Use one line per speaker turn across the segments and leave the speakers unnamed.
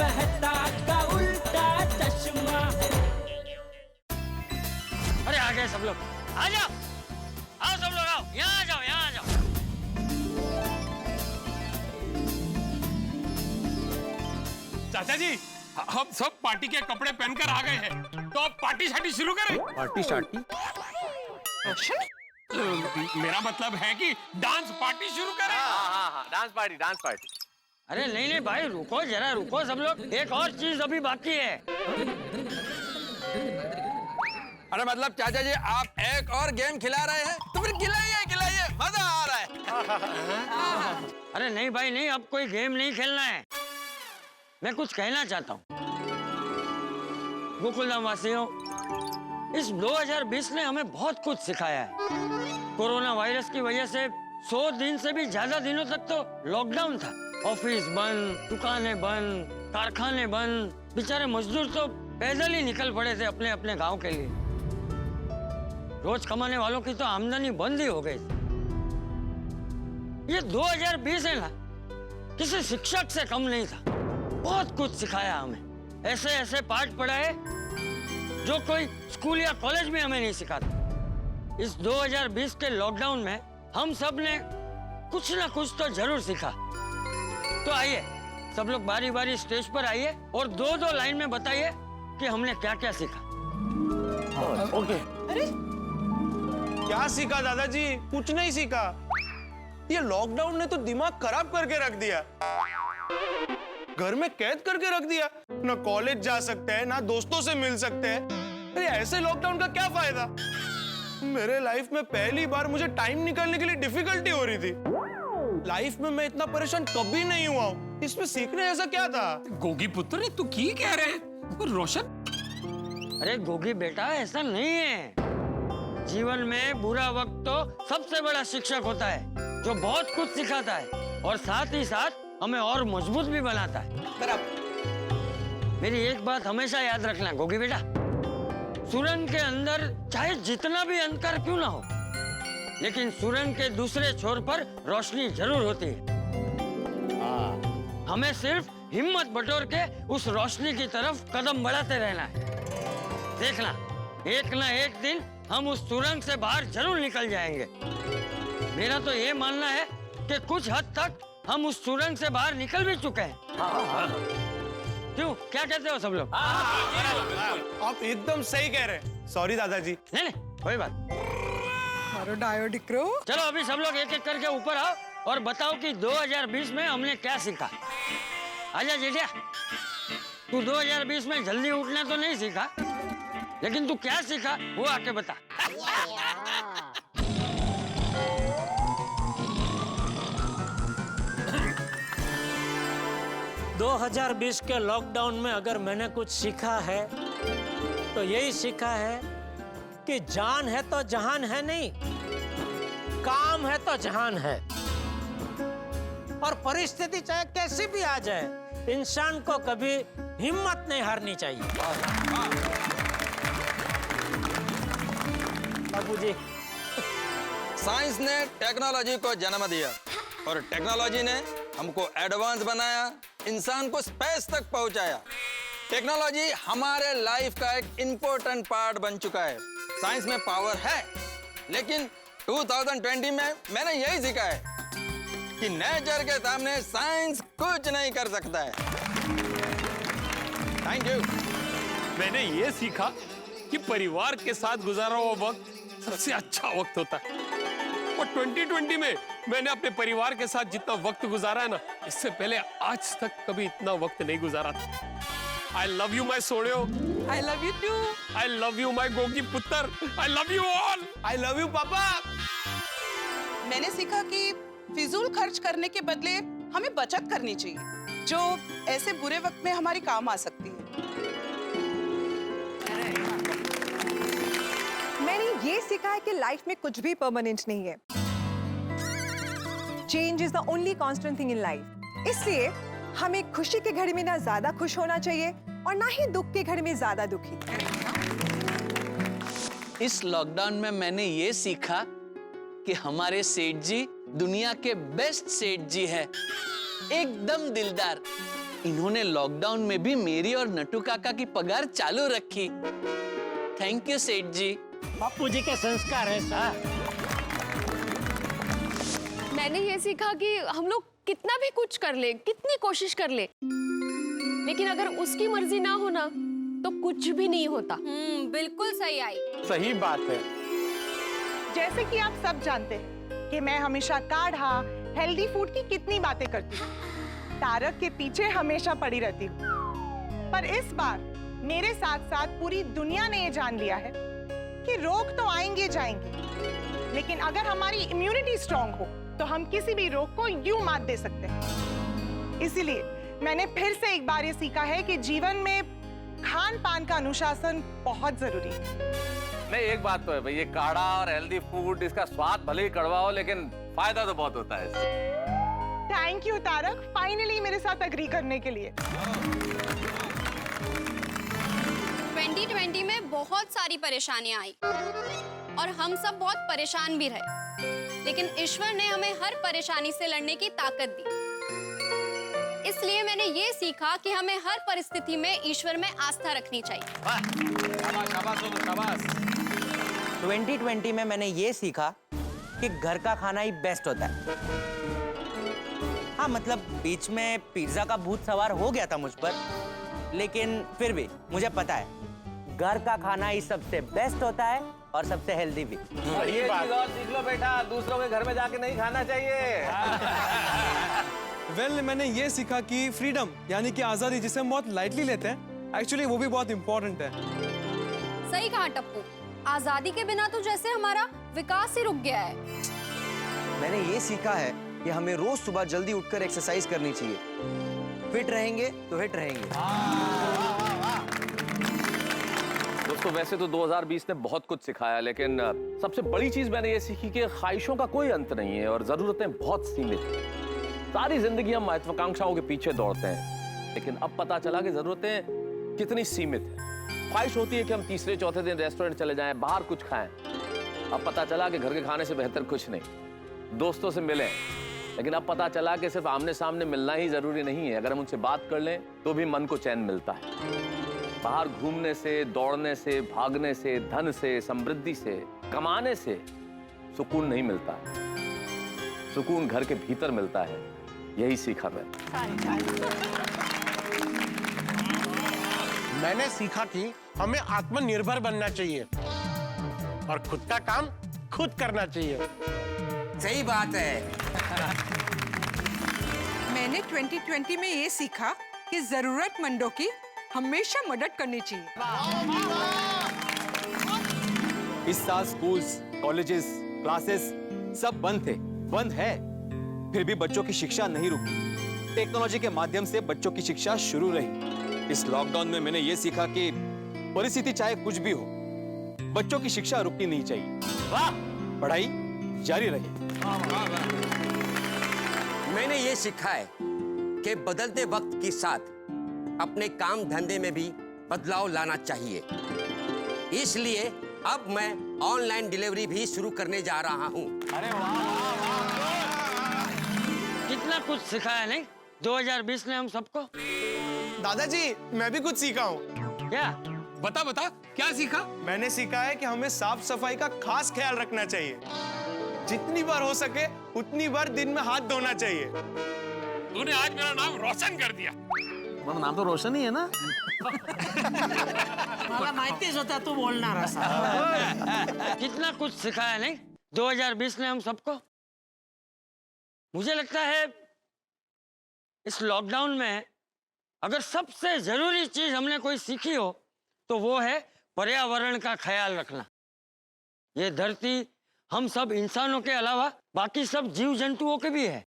मेहता का उल्टा चश्मा।
अरे आ गए सब लोग, आ जाओ, आओ सब लोग, आओ यहाँ आ जाओ, यहाँ आ जाओ।
चाचा जी, हम सब पार्टी के कपड़े पहनकर आ गए हैं, तो अब पार्टी शार्टी शुरू करें।
पार्टी शार्टी?
मेरा मतलब है कि डांस पार्टी शुरू करें।
हाँ, डांस पार्टी, डांस पार्टी।
अरे नहीं नहीं भाई, रुको जरा, रुको सब लोग, एक और चीज अभी बाकी है।
अरे मतलब चाचा जी आप एक और गेम खिला रहे हैं, तो फिर खिलाइए खिलाइए, मजा आ रहा है।
अरे नहीं भाई नहीं, अब कोई गेम नहीं खेलना है। मैं कुछ कहना चाहता हूँ। गोकुलधाम वासियों, इस 2020 ने हमें बहुत कुछ सिखाया है। कोरोना वायरस की वजह से 100 दिन से भी ज्यादा दिनों तक तो लॉकडाउन था। ऑफिस बंद, दुकानें बंद, कारखाने बंद, बेचारे मजदूर तो पैदल ही निकल पड़े थे अपने अपने गांव के लिए। रोज कमाने वालों की तो आमदनी बंद ही हो गई। ये 2020 है ना, किसी शिक्षक से कम नहीं था। बहुत कुछ सिखाया हमें, ऐसे ऐसे पाठ पढ़ाए जो कोई स्कूल या कॉलेज में हमें नहीं सिखाता। इस 2020 के लॉकडाउन में हम सब ने कुछ ना कुछ तो जरूर सीखा। तो आइए सब लोग बारी बारी स्टेज पर आइए और दो दो लाइन में बताइए कि हमने क्या क्या सीखा।
ओके।
अरे
क्या सीखा दादाजी? कुछ नहीं सीखा। ये लॉकडाउन ने तो दिमाग खराब करके रख दिया, घर में कैद करके रख दिया। ना कॉलेज जा सकते हैं, ना दोस्तों से मिल सकते हैं। अरे ऐसे लॉकडाउन का क्या फायदा? मेरे लाइफ में पहली बार मुझे टाइम निकालने के लिए डिफिकल्टी हो रही थी। लाइफ में मैं इतना परेशान कभी नहीं हुआ हूँ। इसमें सीखने ऐसा क्या था?
गोगी पुत्र, तू की कह रहे हैं? रोशन,
अरे गोगी बेटा, ऐसा नहीं है। जीवन में बुरा वक्त तो सबसे बड़ा शिक्षक होता है, जो बहुत कुछ सिखाता है और साथ ही साथ हमें और मजबूत भी बनाता है। मेरी एक बात हमेशा याद रखना गोगी बेटा, सुरंग के अंदर चाहे जितना भी अंधकार क्यों ना हो, लेकिन सुरंग के दूसरे छोर पर रोशनी जरूर होती है। हमें सिर्फ हिम्मत बटोर के उस रोशनी की तरफ कदम बढ़ाते रहना है। देखना, एक ना एक दिन हम उस सुरंग से बाहर जरूर निकल जाएंगे। मेरा तो ये मानना है कि कुछ हद तक हम उस सुरंग से बाहर निकल भी चुके हैं। क्यों, क्या कहते हो सब लोग?
आप एकदम सही कह रहे हैं। सॉरी दादाजी।
नहीं नहीं, कोई बात।
मारो डायो डिक्रो।
चलो अभी सब लोग एक एक करके ऊपर आओ और बताओ कि 2020 में हमने क्या सीखा। आजा जेठिया, तू 2020 में जल्दी उठना तो नहीं सीखा, लेकिन तू क्या सीखा वो आके बता।
2020 के लॉकडाउन में अगर मैंने कुछ सीखा है तो यही सीखा है कि जान है तो जहान है नहीं, काम है तो जहान है। और परिस्थिति चाहे कैसी भी आ जाए, इंसान को कभी हिम्मत नहीं हारनी चाहिए। बाबूजी,
साइंस ने टेक्नोलॉजी को जन्म दिया और टेक्नोलॉजी ने हमको एडवांस बनाया, इंसान को स्पेस तक पहुंचाया। टेक्नोलॉजी हमारे लाइफ का एक इम्पोर्टेंट पार्ट बन चुका है। साइंस में पावर है, लेकिन 2020 में मैंने यही सीखा है कि नेचर के सामने साइंस कुछ नहीं कर सकता है। Thank you.
मैंने ये सीखा कि परिवार के साथ गुजारा हुआ वक्त सबसे अच्छा वक्त होता है। और 2020 में मैंने अपने परिवार के साथ जितना वक्त गुजारा है ना, इससे पहले आज तक कभी इतना वक्त नहीं गुजारा था। I love you my सोड़ियो।
I love you too.
I love you my Gogi पुत्र। I love you all।
I love you पापा।
मैंने सीखा कि फिजूल खर्च करने के बदले हमें बचत करनी चाहिए, जो ऐसे बुरे वक्त में हमारी काम आ सकती है।
मैंने ये सीखा है कि लाइफ में कुछ भी परमानेंट नहीं है। Change is the only constant thing in life. इसलिए हमें खुशी के घड़ी में ना ज्यादा खुश होना चाहिए और ना ही दुख के घड़ी में ज्यादा दुखी।
इस लॉकडाउन में मैंने ये सीखा कि हमारे सेठ जी दुनिया के बेस्ट सेठ जी हैं, एकदम दिलदार, इन्होंने लॉकडाउन में भी मेरी और नटू काका की पगार चालू रखी। थैंक यू सेठ जी।
बापू जी के संस्कार है सर।
मैंने ये सीखा कि हम लोग कितना भी कुछ कर ले, कितनी कोशिश कर ले, लेकिन अगर उसकी मर्जी ना हो ना तो कुछ भी नहीं होता।
बिल्कुल सही आई।
सही बात है।
जैसे कि आप सब जानते हैं कि मैं हमेशा काढ़ा, हेल्दी फूड की कितनी बातें करती हूँ। तारक के पीछे हमेशा पड़ी रहती हूँ। पर इस बार मेरे साथ साथ पूरी दुनिया ने ये जान लिया है कि रोग तो आएंगे जाएंगे, लेकिन अगर हमारी इम्यूनिटी स्ट्रांग हो तो हम किसी भी रोग को यूं मात दे सकते हैं। इसीलिए मैंने फिर से एक बार ये सीखा है कि जीवन में खान पान का अनुशासन बहुत जरूरी है।
नहीं, एक बात तो है भाई, ये काढ़ा और हेल्दी फूड, इसका स्वाद भले ही कड़वा हो लेकिन फायदा तो बहुत होता है इससे।
थैंक यू तारक, फाइनली मेरे साथ अग्री करने के लिए।
2020 में बहुत सारी परेशानियां आई और हम सब बहुत परेशान भी रहे, लेकिन ईश्वर ने हमें हर परेशानी से लड़ने की ताकत दी। इसलिए मैंने ये सीखा कि हमें हर परिस्थिति में ईश्वर में आस्था रखनी चाहिए।
शाबाश, शाबाश हो तो शाबाश।
2020 में मैंने ये सीखा कि घर का खाना ही बेस्ट होता है। हाँ, मतलब बीच में पिज्जा का भूत सवार हो गया था मुझ पर, लेकिन फिर भी मुझे पता है घर का खाना ही सबसे बेस्ट होता है और सबसे हेल्दी भी।
ये चीज और सीख लो बेटा, दूसरों के घर में जाके नहीं खाना चाहिए।
वेल, मैंने ये सीखा कि फ्रीडम यानी कि आजादी, जिसे हम बहुत लाइटली लेते हैं, एक्चुअली वो भी बहुत इंपॉर्टेंट है।
सही कहा टप्पू, आजादी के बिना तो जैसे हमारा विकास ही रुक गया है।
मैंने ये सीखा है कि हमें रोज सुबह जल्दी उठकर एक्सरसाइज करनी चाहिए। फिट रहेंगे तो हिट रहेंगे।
दोस्तों, वैसे तो 2020 ने बहुत कुछ सिखाया, लेकिन सबसे बड़ी चीज मैंने ये सीखी कि ख्वाहिशों का कोई अंत नहीं है और जरूरतें बहुत सीमित हैं। सारी जिंदगी हम महत्वाकांक्षाओं के पीछे दौड़ते हैं, लेकिन अब पता चला कि जरूरतें कितनी सीमित हैं। ख्वाहिश होती है कि हम तीसरे चौथे दिन रेस्टोरेंट चले जाएं, बाहर कुछ खाएं। अब पता चला कि घर के खाने से बेहतर कुछ नहीं। दोस्तों से मिलें, लेकिन अब पता चला कि सिर्फ आमने सामने मिलना ही जरूरी नहीं है। अगर हम उनसे बात कर लें तो भी मन को चैन मिलता है। बाहर घूमने से, दौड़ने से, भागने से, धन से, समृद्धि से, कमाने से सुकून नहीं मिलता। सुकून घर के भीतर मिलता है। यही सीखा
मैंने सीखा कि हमें आत्मनिर्भर बनना चाहिए और खुद का काम खुद करना चाहिए।
सही बात है।
मैंने 2020 में ये सीखा कि जरूरतमंदों की हमेशा मदद करनी चाहिए।
इस साल स्कूल्स, कॉलेजेस, क्लासेस सब बंद थे, बंद है, फिर भी बच्चों की शिक्षा नहीं रुकी। टेक्नोलॉजी के माध्यम से बच्चों की शिक्षा शुरू रही। इस लॉकडाउन में मैंने ये सीखा कि परिस्थिति चाहे कुछ भी हो, बच्चों की शिक्षा रुकनी नहीं चाहिए। वाह, पढ़ाई जारी रहे।
मैंने ये सीखा है कि बदलते वक्त के साथ अपने काम धंधे में भी बदलाव लाना चाहिए। इसलिए अब मैं ऑनलाइन डिलीवरी भी शुरू करने जा रहा हूँ।
अरे वाह,
कितना कुछ सिखाया नहीं 2020 ने हम सबको।
दादाजी, मैं भी कुछ सीखा हूँ।
क्या?
बता बता, क्या सीखा?
मैंने सीखा है कि हमें साफ सफाई का खास ख्याल रखना चाहिए। जितनी बार हो सके उतनी बार दिन में हाथ धोना चाहिए।
तूने आज मेरा नाम रोशन कर दिया।
मेरा नाम तो रोशन ही है ना।
मला माहितीच होता तू बोलणार असा।
कितना कुछ सिखाया नहीं 2020 ने हम सबको। मुझे लगता है इस लॉकडाउन में अगर सबसे जरूरी चीज हमने कोई सीखी हो तो वो है पर्यावरण का ख्याल रखना। ये धरती हम सब इंसानों के अलावा बाकी सब जीव जंतुओं के भी है।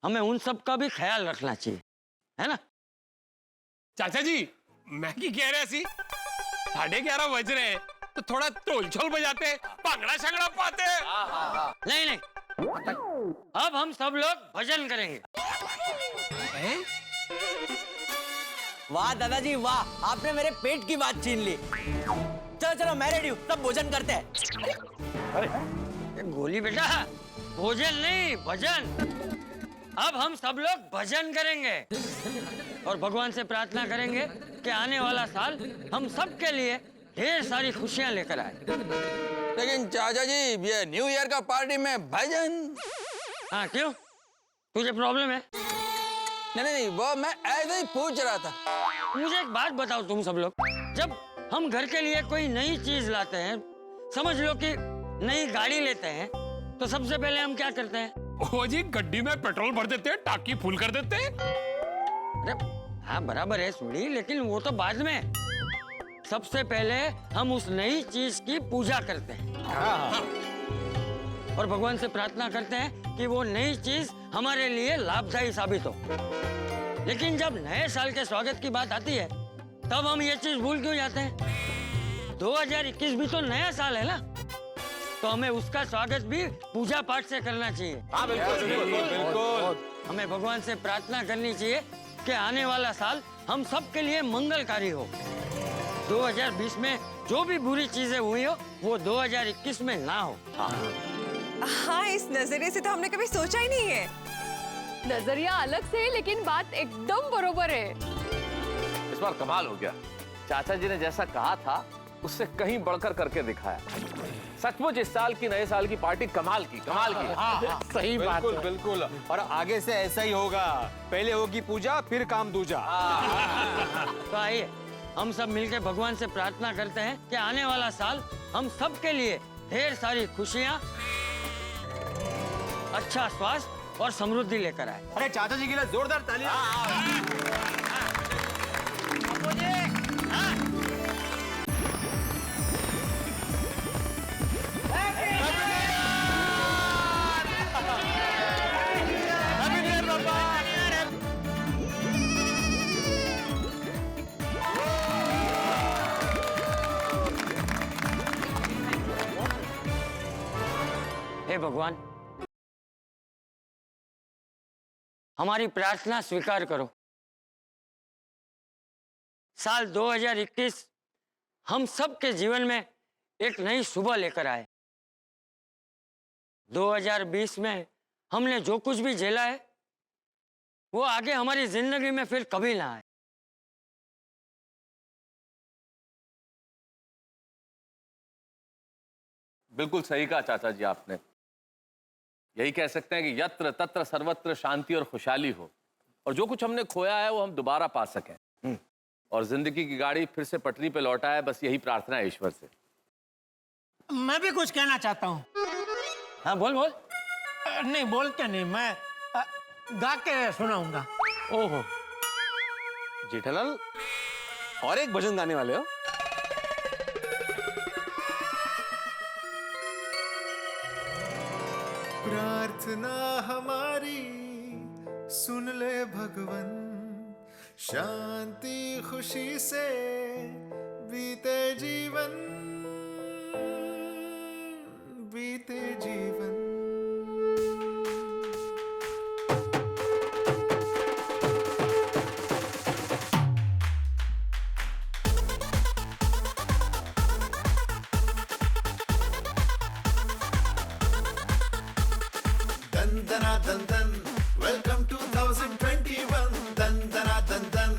हमें उन सब का भी ख्याल रखना चाहिए, है ना?
चाचा जी, मैं की कह रहा सी 11:30 बज रहे हैं तो थोड़ा ढोल छोल बजाते, भांगड़ा शंगड़ा पाते।
नहीं नहीं, अब हम सब लोग भजन करेंगे।
वाह दादाजी वाह, आपने मेरे पेट की बात छीन ली। चलो चलो, मैं रेडी हूँ, सब भोजन करते हैं।
अरे गोली बेटा, भोजन नहीं भजन। अब हम सब लोग भजन करेंगे और भगवान से प्रार्थना करेंगे कि आने वाला साल हम सब के लिए ढेर सारी खुशियां लेकर आए।
लेकिन चाचा जी ये न्यू ईयर का पार्टी में भजन।
हाँ क्यों, तुझे प्रॉब्लम है?
नहीं, वो मैं ऐसे ही पूछ रहा था।
मुझे एक बात बताओ तुम सब लोग, जब हम घर के लिए कोई नई चीज लाते हैं, समझ लो कि नई गाड़ी लेते हैं, तो सबसे पहले हम क्या करते हैं?
ओ जी, गड्डी में पेट्रोल भर देते हैं, टाकी फुल कर देते हैं।
अरे हाँ बराबर है सुनी, लेकिन वो तो बाद में। सबसे पहले हम उस नई चीज की पूजा करते हैं और भगवान से प्रार्थना करते हैं कि वो नई चीज हमारे लिए लाभदायी साबित हो। लेकिन जब नए साल के स्वागत की बात आती है, तब हम ये चीज भूल क्यों जाते हैं? 2021 भी तो नया साल है ना, तो हमें उसका स्वागत भी पूजा पाठ से करना चाहिए।
हाँ बिल्कुल।
हमें भगवान से प्रार्थना करनी चाहिए कि आने वाला साल हम सब के लिए मंगलकारी हो। 2020 में जो भी बुरी चीजें हुई हो, वो 2021 में ना हो।
हाँ, इस नजरिए से तो हमने कभी सोचा ही नहीं है।
नजरिया अलग से है, लेकिन बात एकदम बरोबर है।
इस बार कमाल हो गया, चाचा जी ने जैसा कहा था उससे कहीं बढ़कर करके दिखाया। सचमुच इस साल की नए साल की पार्टी कमाल की।
सही बात, बिल्कुल। और आगे से ऐसा ही होगा, पहले होगी पूजा फिर काम दूजा।
तो आइए हम सब मिलकर भगवान से प्रार्थना करते हैं कि आने वाला साल हम सब के लिए ढेर सारी खुशियाँ, अच्छा स्वास्थ्य और समृद्धि लेकर आए।
अरे चाचा जी के लिए जोरदार तालियां।
हे भगवान, हमारी प्रार्थना स्वीकार करो। साल 2021 हम सब के जीवन में एक नई सुबह लेकर आए। 2020 में हमने जो कुछ भी झेला है, वो आगे हमारी जिंदगी में फिर कभी ना आए।
बिल्कुल सही कहा चाचा जी आपने। यही कह सकते हैं कि यत्र तत्र सर्वत्र शांति और खुशहाली हो, और जो कुछ हमने खोया है वो हम दोबारा पा सकें, और जिंदगी की गाड़ी फिर से पटरी पे लौटा है। बस यही प्रार्थना है ईश्वर से।
मैं भी कुछ कहना चाहता हूँ।
हाँ बोल बोल।
नहीं बोल के नहीं, मैं गा के सुनाऊंगा।
ओहो जेठालाल, और एक भजन गाने वाले हो?
प्रार्थना हमारी सुन ले भगवन, शांति खुशी से बीते जीवन, बीते जीवन। दंदना दंदन वेलकम 2021, दंदना दंदन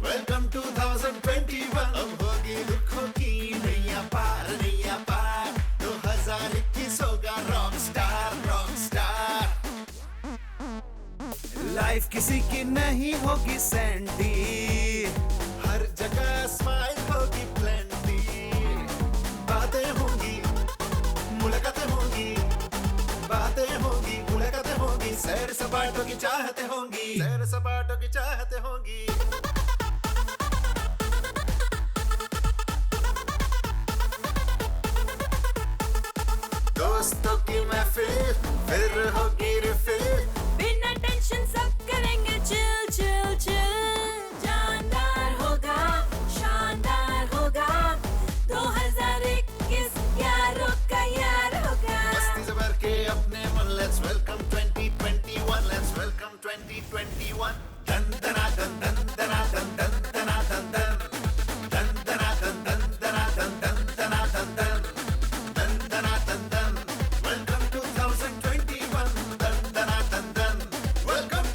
वेलकम 2021। अब होगी दुखों की नैया पार 2021 होगा rock star, rock star. Life किसी की नहीं होगी सैंडी, हर जगह स्माइल होगी प्लेंटी। बातें होंगी, मुलाकातें होंगी, बातें होंगी, मुलाकातें होंगी, सैर सपाटों की चाहते होंगी, सैर सपाटों की चाहते होंगी। दोस्तों की महफिल फिर होगी रिफिल,
बिना टेंशन सब करेंगे चिल चिल चिल। जानदार होगा, शानदार होगा, 2021 यारों का यार होगा।
मस्ती से भर के अपने मन, लेट्स वेलकम 2021, लेट्स वेलकम 2021। दंदना दंदन दना दंदन दना दंदन, दंदना दंदन दना दंदन दना दंदन, दंदना दंदन वेलकम 2021, दंदना दंदन वेलकम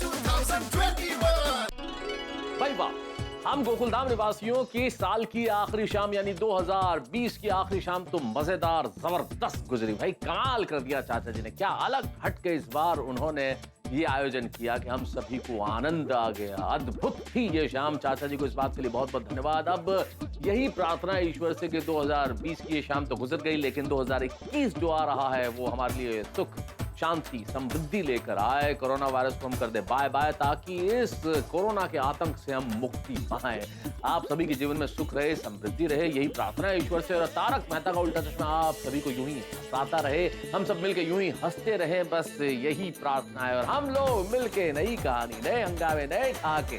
भाई वाह, हम गोकुलधाम निवासियों की साल की आखिरी शाम यानी 2020 की आखिरी शाम तो मजेदार जबरदस्त गुजरी भाई। कमाल कर दिया चाचा जी ने, क्या अलग हट के इस बार उन्होंने ये आयोजन किया कि हम सभी को आनंद आ गया। अद्भुत थी ये शाम, चाचा जी को इस बात के लिए बहुत बहुत धन्यवाद। अब यही प्रार्थना ईश्वर से कि 2020 की ये शाम तो गुजर गई, लेकिन 2021 जो आ रहा है वो हमारे लिए सुख, शांति, समृद्धि लेकर आए। कोरोना वायरस को हम कर दे बाय बाय, ताकि इस कोरोना के आतंक से हम मुक्ति पाएं। आप सभी के जीवन में सुख रहे, समृद्धि रहे, यही प्रार्थना है ईश्वर से। और तारक मेहता का उल्टा चश्मा आप सभी को यूं ही हंसाता रहे, हम सब मिलके यूं ही हंसते रहे, बस यही प्रार्थना है। और हम लोग मिलके नई कहानी, नए हंगामे, नए ठहाके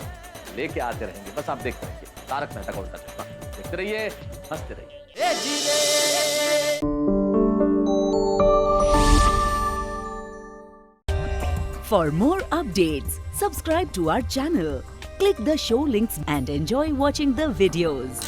लेके आते रहेंगे। बस आप देखते रहिए तारक मेहता का उल्टा चश्मा, देखते रहिए, हंसते रहिए।
For more updates, subscribe to our channel, click the show links and enjoy watching the videos.